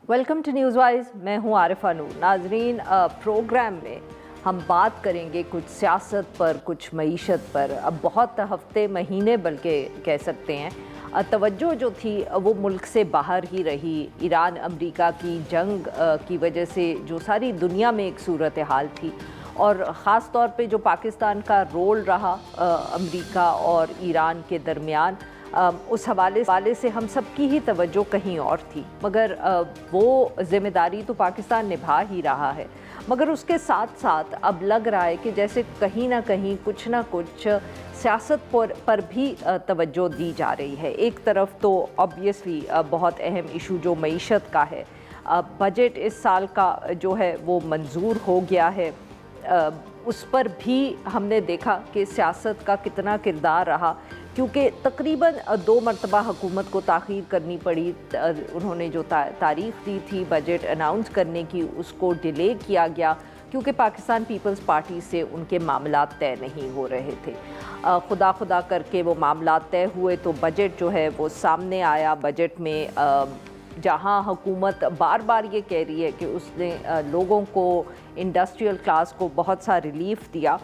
Welcome to news wise. मैं हूं आरिफा नूर। नाजरीन, प्रोग्राम में हम बात करेंगे कुछ सियासत पर, कुछ मईशत पर। अब बहुत हफ्ते महीने बल्कि कह सकते हैं तवज्जो जो थी वो मुल्क से बाहर ही रही। ईरान अमेरिका की जंग की वजह से जो सारी दुनिया में एक सूरत हाल थी, और ख़ास तौर पे जो पाकिस्तान का रोल रहा अमेरिका और ईरान के दरमियान, उस हवाले से हम सब की ही तवज्जो कहीं और थी। मगर वो ज़िम्मेदारी तो पाकिस्तान निभा ही रहा है, मगर उसके साथ साथ अब लग रहा है कि जैसे कहीं ना कहीं कुछ ना कुछ सियासत पर भी तवज्जो दी जा रही है। एक तरफ तो ऑब्वियसली बहुत अहम इशू जो मईशत का है, बजट इस साल का जो है वो मंजूर हो गया है। उस पर भी हमने देखा कि सियासत का कितना किरदार रहा, क्योंकि तकरीबन 2 मरतबा हुकूमत को ताख़ीर करनी पड़ी। उन्होंने जो तारीख़ दी थी बजट अनाउंस करने की, उसको डिले किया गया क्योंकि पाकिस्तान पीपल्स पार्टी से उनके मामला तय नहीं हो रहे थे। खुदा करके वो मामला तय हुए तो बजट जो है वो सामने आया। बजट में जहां हुकूमत बार बार ये कह रही है कि उसने लोगों को, इंडस्ट्रियल क्लास को बहुत सा रिलीफ दिया,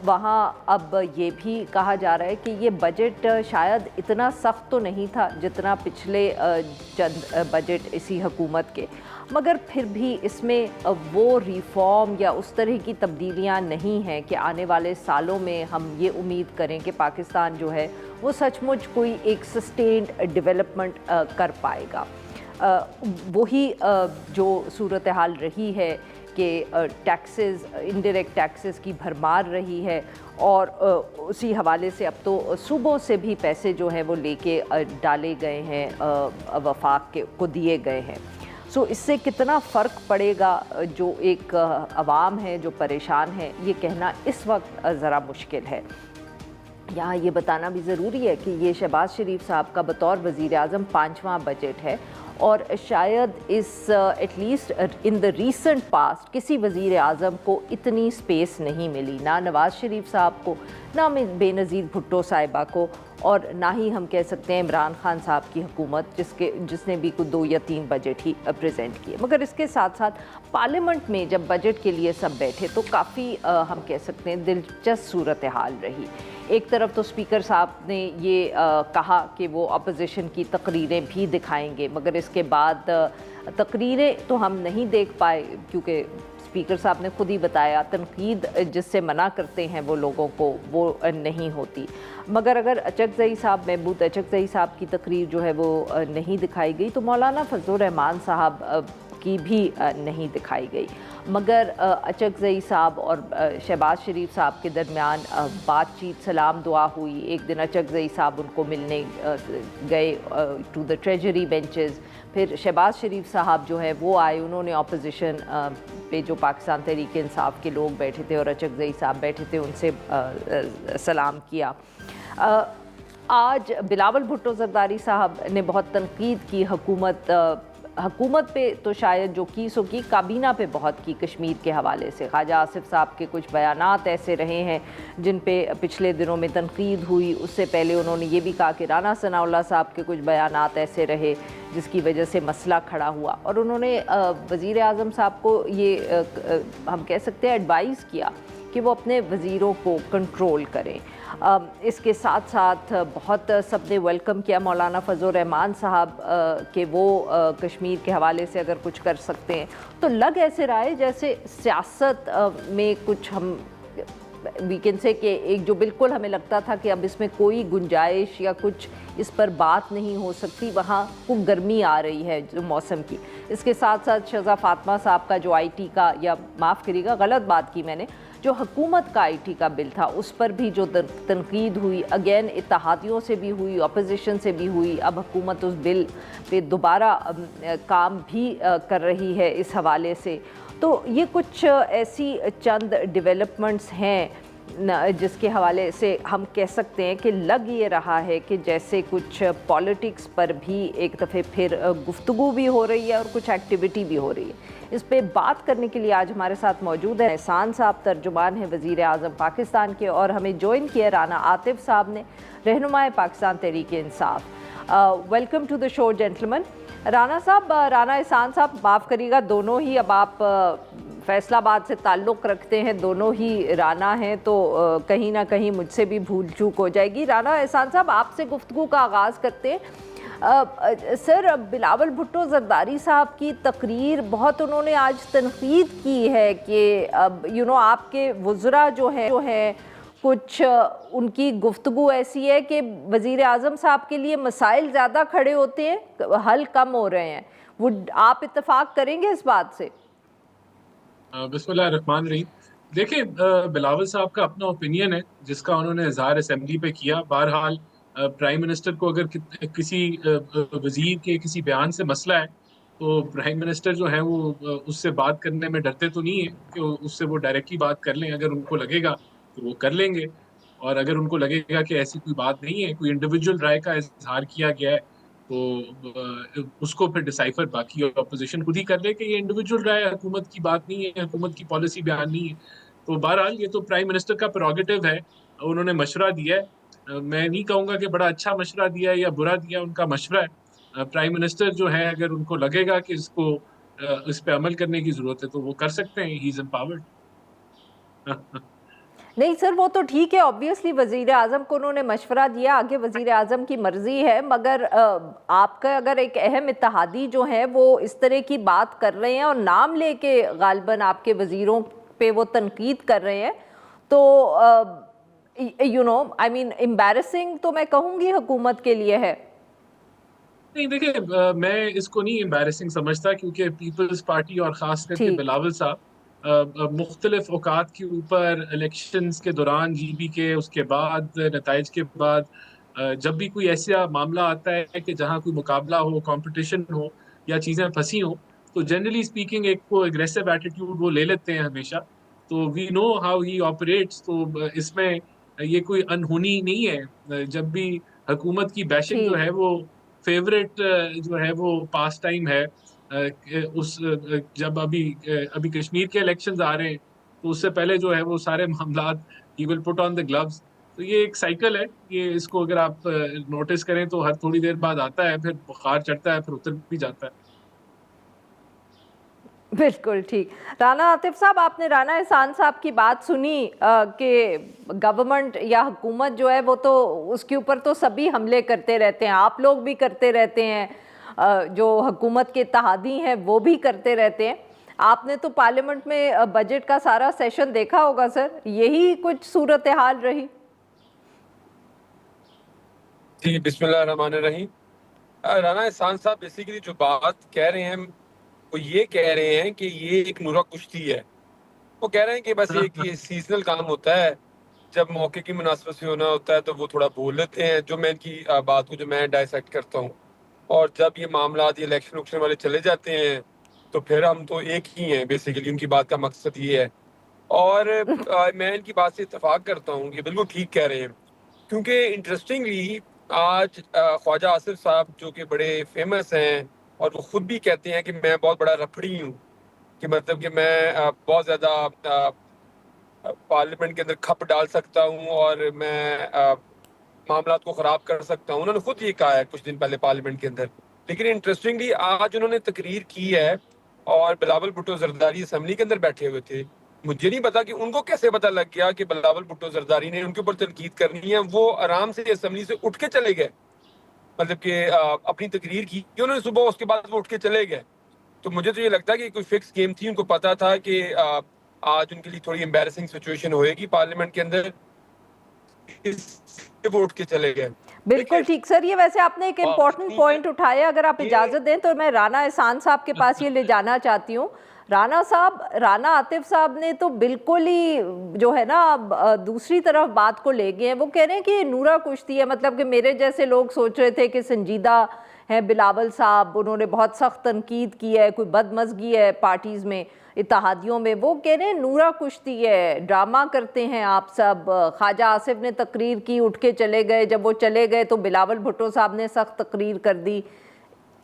वहाँ अब ये भी कहा जा रहा है कि ये बजट शायद इतना सख्त तो नहीं था जितना पिछले चंद बजट इसी हुकूमत के, मगर फिर भी इसमें वो रिफ़ॉर्म या उस तरह की तब्दीलियाँ नहीं हैं कि आने वाले सालों में हम ये उम्मीद करें कि पाकिस्तान जो है वो सचमुच कोई एक सस्टेन्ड डेवलपमेंट कर पाएगा। वही जो सूरत हाल रही है कि टैक्सेस, इनडायरेक्ट टैक्सेस की भरमार रही है, और उसी हवाले से अब तो सूबों से भी पैसे जो हैं वो लेके डाले गए हैं, वफाक के को दिए गए हैं। सो इससे कितना फ़र्क पड़ेगा जो एक अवाम है जो परेशान है, ये कहना इस वक्त ज़रा मुश्किल है। यहाँ ये बताना भी ज़रूरी है कि ये शहबाज शरीफ साहब का बतौर वज़ीर आज़म 5वां बजट है, और शायद इस at least in the recent past किसी वज़ीर आज़म को इतनी स्पेस नहीं मिली, ना नवाज़ शरीफ साहब को, ना बेनज़ीर भुट्टो साहिबा को, और ना ही हम कह सकते हैं इमरान खान साहब की हुकूमत जिसने भी कुछ 2 या 3 बजट ही प्रेजेंट किए। मगर इसके साथ साथ पार्लियामेंट में जब बजट के लिए सब बैठे तो काफ़ी हम कह सकते हैं दिलचस्प सूरत हाल रही। एक तरफ तो स्पीकर साहब ने ये कहा कि वो अपोजिशन की तकरीरें भी दिखाएंगे, मगर इसके बाद तकरीरें तो हम नहीं देख पाए, क्योंकि स्पीकर साहब ने खुद ही बताया तनकीद जिससे मना करते हैं वो लोगों को, वो नहीं होती। मगर अगर अचकज़ई साहब, महमूद अचकज़ई साहब की तकरीर जो है वो नहीं दिखाई गई, तो मौलाना फजलुर रहमान साहब की भी नहीं दिखाई गई। मगर अचकज़ई साहब और शहबाज शरीफ साहब के दरमियान बातचीत, सलाम दुआ हुई। एक दिन अचकज़ई साहब उनको मिलने गए टू द ट्रेजरी बेंचेस, फिर शहबाज शरीफ साहब जो है वो आए, उन्होंने अपोजिशन पे जो पाकिस्तान तहरीक इंसाफ के लोग बैठे थे और अचकज़ई साहब बैठे थे उनसे सलाम किया। आज बिलावल भुट्टो ज़रदारी साहब ने बहुत तनकीद की हुकूमत पे, तो शायद जो की सो की, काबीना पे बहुत की कश्मीर के हवाले से। ख्वाजा आसिफ साहब के कुछ बयानात ऐसे रहे हैं जिन पे पिछले दिनों में तनकीद हुई। उससे पहले उन्होंने ये भी कहा कि राना सनाउल्लाह साहब के कुछ बयानात ऐसे रहे जिसकी वजह से मसला खड़ा हुआ, और उन्होंने वज़ीर आज़म साहब को ये हम कह सकते हैं एडवाइस किया कि वो अपने वज़ीरों को कंट्रोल करें। इसके साथ साथ बहुत सबने वेलकम किया मौलाना फजलुर रहमान साहब के वो कश्मीर के हवाले से अगर कुछ कर सकते हैं। तो लग ऐसे रहा है जैसे सियासत में कुछ हम वीकेंड से कि एक जो बिल्कुल हमें लगता था कि अब इसमें कोई गुंजाइश या कुछ इस पर बात नहीं हो सकती, वहाँ को गर्मी आ रही है जो मौसम की। इसके साथ साथ शहज़ा फातिमा साहब का जो आईटी का, या माफ़ करिएगा गलत बात की मैंने, जो हुकूमत का आईटी का बिल था उस पर भी जो तनकीद हुई, अगेन इत्तेहादियों से भी हुई, अपोजिशन से भी हुई। अब हुकूमत उस बिल पे दोबारा काम भी कर रही है इस हवाले से। तो ये कुछ ऐसी चंद डेवलपमेंट्स हैं जिसके हवाले से हम कह सकते हैं कि लग ये रहा है कि जैसे कुछ पॉलिटिक्स पर भी एक दफ़े फिर गुफ्तगू भी हो रही है और कुछ एक्टिविटी भी हो रही है। इस पे बात करने के लिए आज हमारे साथ मौजूद है एहसान साहब, तर्जुमान है वज़ीर आज़म पाकिस्तान के, और हमें ज्वाइन किया राना आतिफ साहब ने, रहनुमाए Pakistan Tehreek Insaf. Welcome to the show gentleman. Rana साहब, राना एहसान साहब माफ़ करिएगा, दोनों ही अब आप फैसलाबाद से ताल्लुक़ रखते हैं, दोनों ही राना हैं, तो कहीं ना कहीं मुझसे भी भूल चूक हो जाएगी। राना एहसान साहब, आपसे गुफ्तगू का आगाज़ करते हैं। सर, बिलावल भुट्टो ज़रदारी साहब की तकरीर बहुत उन्होंने आज तनकीद की है कि आपके वज़रा जो है कुछ उनकी गुफ्तगू ऐसी है कि वज़ीर आज़म साहब के लिए मसाइल ज़्यादा खड़े होते हैं, हल कम हो रहे हैं। वो आप इत्तेफाक करेंगे इस बात से? बिस्मिल्लाहिर्रहमानिर्रहीम। देखिए, बिलावल साहब का अपना ओपिनियन है जिसका उन्होंने इजहार असेंबली पे किया। बहरहाल प्राइम मिनिस्टर को अगर किसी वजीर के किसी बयान से मसला है तो प्राइम मिनिस्टर जो है वो उससे बात करने में डरते तो नहीं है कि उससे वो डायरेक्टली बात कर लें। अगर उनको लगेगा तो वो कर लेंगे, और अगर उनको लगेगा कि ऐसी कोई बात नहीं है, कोई इंडिविजुअल राय का इजहार किया गया है, तो उसको फिर डिसाइफर बाकी अपोजिशन खुद ही कर ले कि ये इंडिविजुअल राय, हुकूमत की बात नहीं है, हुकूमत की पॉलिसी बयान नहीं है। तो बहरहाल ये तो प्राइम मिनिस्टर का प्रोगेटिव है, उन्होंने मशवरा दिया है। मैं नहीं कहूँगा कि बड़ा अच्छा मशवरा दिया है या बुरा दिया, उनका मशवरा है। प्राइम मिनिस्टर जो है, अगर उनको लगेगा कि इस पे अमल करने की जरूरत है तो वो कर सकते हैं। He is empowered. नहीं सर, वो तो ठीक है, ऑब्वियसली वज़ीर आज़म को उन्होंने मशवरा दिया, आगे वज़ीर आज़म की मर्ज़ी है, मगर आपका अगर एक अहम इत्तेहादी जो है वो इस तरह की बात कर रहे हैं और नाम लेके गालिबन आपके वज़ीरों पे वो तनकीद कर रहे हैं, तो आई मीन एम्बैरसिंग तो मैं कहूँगी हुकूमत के लिए है। नहीं, देखिए, मैं इसको नहीं एम्बैरेसिंग समझता, क्योंकि पीपल्स पार्टी और ख़ास करके ठीक। बिलावल साहब मुख्तलिफ औकात के ऊपर, इलेक्शंस के दौरान, जीबी के, उसके बाद, नताइज के बाद, जब भी कोई ऐसा मामला आता है कि जहाँ कोई मुकाबला हो, कंपटीशन हो या चीज़ें फंसी हो, तो जनरली स्पीकिंग एक वो एग्रेसिव एटीट्यूड वो ले लेते हैं हमेशा। तो we know how he operates. तो इसमें ये कोई अनहोनी नहीं है। जब भी हुकूमत की बैशिंग जो ठीक। है वो फेवरेट जो है वो पास टाइम है। जब अभी कश्मीर के इलेक्शंस आ रहे हैं, तो उससे पहले जो है वो सारे मामलात, he will put on the gloves. तो ये एक साइकिल है, ये इसको अगर आप नोटिस करें तो हर थोड़ी देर बाद आता है, फिर बुखार चढ़ता है, फिर उतर भी जाता है। बिल्कुल ठीक। राना आतिफ साहब, आपने राना एहसान साहब की बात सुनी कि गवर्नमेंट या हुकूमत जो है वो तो उसके ऊपर तो सभी हमले करते रहते हैं, आप लोग भी करते रहते हैं, जो हुकूमत के इत्तेहादी हैं वो भी करते रहते हैं। आपने तो पार्लियामेंट में बजट का सारा सेशन देखा होगा सर, यही कुछ सूरत हाल रही? जी, बिस्मिल्लाहिर्रहमानिर्रहीम। राना एहसान साहब बेसिकली जो बात कह रहे हैं वो ये कह रहे हैं कि ये एक नूरा कुश्ती है। वो कह रहे हैं कि बस एक ये सीजनल काम होता है, जब मौके की मुनासिबत से होना होता है तो वो थोड़ा बोल लेते हैं, जो मैं इनकी बात को जो मैं डायसेक्ट करता हूँ, और जब ये मामला इलेक्शन उक्शन वाले चले जाते हैं तो फिर हम तो एक ही हैं। बेसिकली उनकी बात का मकसद ये है, और मैं इनकी बात से इत्तेफाक करता हूँ, ये बिल्कुल ठीक कह रहे हैं। क्योंकि इंटरेस्टिंगली आज ख्वाजा आसिफ साहब जो कि बड़े फेमस हैं, और वो खुद भी कहते हैं कि मैं बहुत बड़ा रफड़ी हूँ, कि मतलब कि मैं बहुत ज़्यादा पार्लियामेंट के अंदर खप डाल सकता हूँ और मैं मामलात को ख़राब कर सकता हूँ। उन्होंने खुद ये कहा है कुछ दिन पहले पार्लियामेंट के अंदर। लेकिन इंटरेस्टिंगली आज उन्होंने तकरीर की है, और बिलावल भुट्टो जरदारी असेंबली के अंदर बैठे हुए थे। मुझे नहीं पता कि उनको कैसे पता लग गया कि बिलावल भुट्टो जरदारी ने उनके ऊपर तनकीद करनी है। वो आराम से असेंबली से उठ के चले गए, मतलब कि अपनी तकरीर की उन्होंने सुबह, उसके बाद वो उठ के चले गए। तो मुझे तो ये लगता है कि कोई फिक्स गेम थी, उनको पता था कि आज उनके लिए थोड़ी एम्बैरेसिंग सिचुएशन होएगी पार्लियामेंट के अंदर, इसलिए वो उठ के चले गए। बिल्कुल ठीक सर, ये वैसे आपने एक इम्पॉर्टेंट पॉइंट उठाया, अगर आप इजाज़त दें तो मैं राना एहसान साहब के पास ये ले जाना चाहती हूँ। राना साहब, राना आतिफ साहब ने तो बिल्कुल ही जो है ना दूसरी तरफ बात को ले गए हैं। वो कह रहे हैं कि ये नूरा कुश्ती है, मतलब कि मेरे जैसे लोग सोच रहे थे कि संजीदा हैं बिलावल साहब, उन्होंने बहुत सख्त तनकीद की है, कोई बदमज़गी है पार्टीज़ में, इत्तेहादियों में। वो कह रहे हैं नूरा कुश्ती है, ड्रामा करते हैं आप सब। ख्वाजा आसिफ ने तकरीर की, उठ के चले गए, जब वो चले गए तो बिलावल भुट्टो साहब ने सख्त तकरीर कर दी।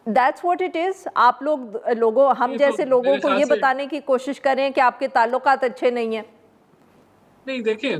That's what it is. आप हम जैसे लोगों को ये बताने की कोशिश करें कि आपके ताल्लुकात अच्छे नहीं हैं। नहीं देखें,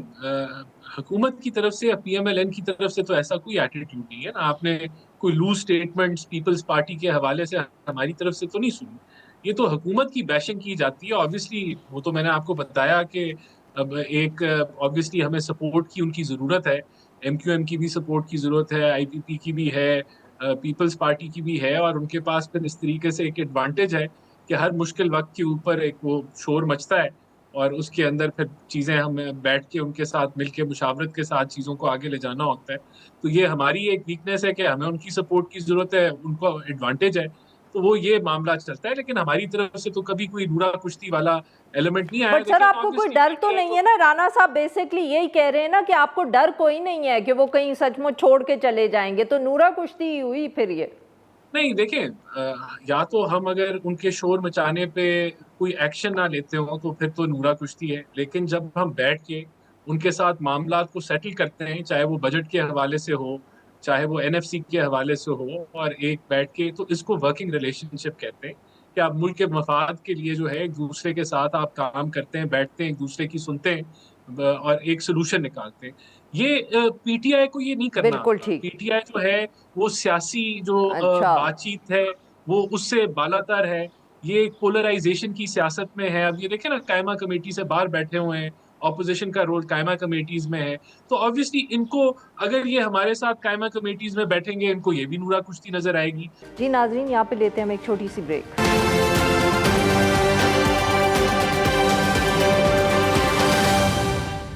हुकूमत की तरफ से या पीएमएलएन की तरफ से तो ऐसा कोई एटीट्यूड नहीं है ना। आपने कोई लूज स्टेटमेंट्स पीपल्स पार्टी के हवाले से हमारी तरफ से तो नहीं सुनी। ये तो हुकूमत की बैशिंग की जाती है ऑब्वियसली। वो तो मैंने आपको बताया कि अब एक ऑब्वियसली हमें सपोर्ट की उनकी ज़रूरत है। एमक्यूएम की भी सपोर्ट की ज़रूरत है, आईपीपी की भी है, पीपल्स पार्टी की भी है। और उनके पास फिर इस तरीके से एक एडवांटेज है कि हर मुश्किल वक्त के ऊपर एक वो शोर मचता है और उसके अंदर फिर चीज़ें हमें बैठ के उनके साथ मिलके मुशावरत के साथ चीज़ों को आगे ले जाना होता है। तो ये हमारी एक वीकनेस है कि हमें उनकी सपोर्ट की ज़रूरत है, उनको एडवांटेज है, तो वो ये मामला चलता है। लेकिन हमारी तरफ से तो कभी कोई नूरा कुश्ती वाला एलिमेंट नहीं आया। बट सर आपको कोई डर तो नहीं है ना? राणा साहब बेसिकली यही कह रहे हैं ना कि आपको डर कोई नहीं है कि वो कहीं सचमुच छोड़ के चले जाएंगे, तो नूरा कुश्ती हुई फिर ये। नहीं देखें, या तो हम अगर उनके शोर मचाने पे कोई एक्शन ना लेते हो तो फिर तो नूरा कुश्ती है। लेकिन जब हम बैठ के उनके साथ मामला को सेटल करते हैं, चाहे वो बजट के हवाले से हो, चाहे वो एनएफसी के हवाले से हो, और एक बैठ के, तो इसको वर्किंग रिलेशनशिप कहते हैं कि आप मुल्क के मफाद के लिए जो है एक दूसरे के साथ आप काम करते हैं, बैठते हैं, एक दूसरे की सुनते हैं और एक सोल्यूशन निकालते हैं। ये पीटीआई को ये नहीं करना बिल्कुल आता। ठीक। पीटीआई जो है वो सियासी जो अच्छा। बातचीत है वो उससे बालातर है। ये एक पोलराइजेशन की सियासत में है। अब ये देखें ना, कायमा कमेटी से बाहर बैठे हुए हैं, ऑपोजिशन का रोल कायमा कमेटीज में है। तो ऑब्वियसली इनको, अगर ये हमारे साथ कायमा कमेटीज में बैठेंगे, इनको ये भी नूरा कुश्ती नजर आएगी। जी नाजरीन, यहाँ पे लेते हैं हम एक छोटी सी ब्रेक।